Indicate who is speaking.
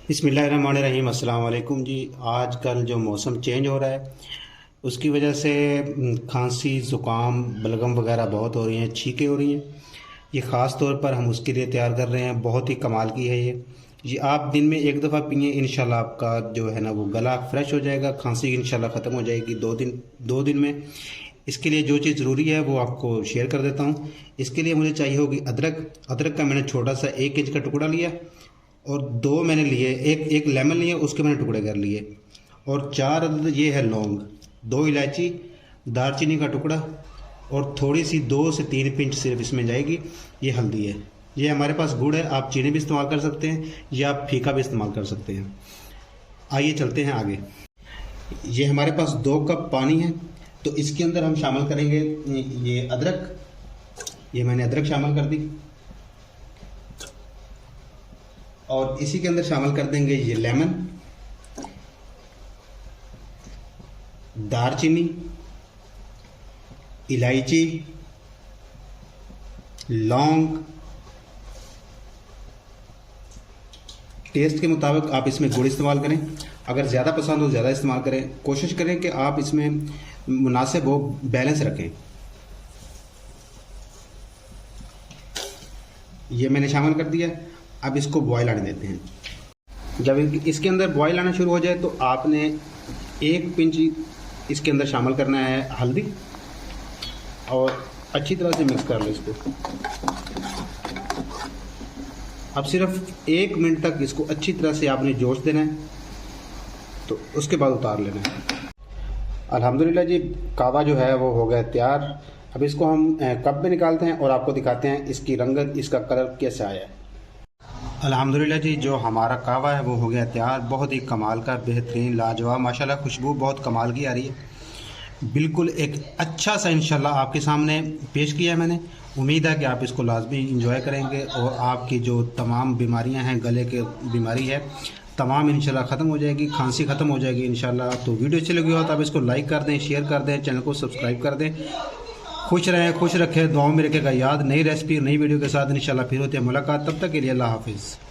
Speaker 1: बिस्मिल्लाहिर्रहमानिर्रहीम। अस्सलाम वालेकुम जी। आजकल जो मौसम चेंज हो रहा है उसकी वजह से खांसी ज़ुकाम बलगम वगैरह बहुत हो रही हैं, छींकें हो रही हैं। ये ख़ास तौर पर हम उसके लिए तैयार कर रहे हैं, बहुत ही कमाल की है ये आप दिन में एक दफ़ा पिए, इंशाल्लाह आपका जो है ना वो गला फ्रेश हो जाएगा, खांसी इंशाल्लाह ख़त्म हो जाएगी दो दिन में। इसके लिए जो चीज़ ज़रूरी है वो आपको शेयर कर देता हूँ। इसके लिए मुझे चाहिए होगी अदरक। अदरक का मैंने छोटा सा 1 इंच का टुकड़ा लिया और दो मैंने लिए, एक लेमन लिए, उसके मैंने टुकड़े कर लिए। और 4 अदद ये है लौंग, 2 इलायची, दालचीनी का टुकड़ा और थोड़ी सी 2 से 3 पिंच सिर्फ इसमें जाएगी। ये हल्दी है। ये हमारे पास गुड़ है, आप चीनी भी इस्तेमाल कर सकते हैं या आप फीका भी इस्तेमाल कर सकते हैं। आइए चलते हैं आगे। ये हमारे पास 2 कप पानी है, तो इसके अंदर हम शामिल करेंगे ये अदरक। ये मैंने अदरक शामिल कर दी और इसी के अंदर शामिल कर देंगे ये लेमन, दालचीनी, इलायची, लौंग। टेस्ट के मुताबिक आप इसमें गुड़ इस्तेमाल करें, अगर ज़्यादा पसंद हो ज़्यादा इस्तेमाल करें। कोशिश करें कि आप इसमें मुनासिब हो, बैलेंस रखें। ये मैंने शामिल कर दिया। अब इसको बॉयल आने देते हैं। जब इसके अंदर बॉयल आना शुरू हो जाए तो आपने 1 पिंच इसके अंदर शामिल करना है हल्दी और अच्छी तरह से मिक्स कर लो इसको। अब सिर्फ 1 मिनट तक इसको अच्छी तरह से आपने जोश देना है, तो उसके बाद उतार लेना है। अल्हम्दुलिल्लाह जी, कावा जो है वो हो गया तैयार। अब इसको हम कप में निकालते हैं और आपको दिखाते हैं इसकी रंगत, इसका कलर कैसे आया है। अल्हम्दुलिल्लाह जी, जो हमारा कावा है वो हो गया तैयार। बहुत ही कमाल का, बेहतरीन, लाजवाब, माशाल्लाह खुशबू बहुत कमाल की आ रही है। बिल्कुल एक अच्छा सा इंशाल्लाह आपके सामने पेश किया है मैंने। उम्मीद है कि आप इसको लाजमी इंजॉय करेंगे और आपकी जो तमाम बीमारियां हैं, गले के बीमारी है, तमाम इंशाल्लाह ख़त्म हो जाएगी, खांसी ख़त्म हो जाएगी इंशाल्लाह। तो वीडियो अच्छी लगी हो तो आप इसको लाइक कर दें, शेयर कर दें, चैनल को सब्सक्राइब कर दें। खुश रहें, खुश रखें, दुआओं में रखेगा याद। नई रेसिपी, नई वीडियो के साथ इंशाल्लाह फिर होती है मुलाकात। तब तक के लिए अल्लाह हाफिज़।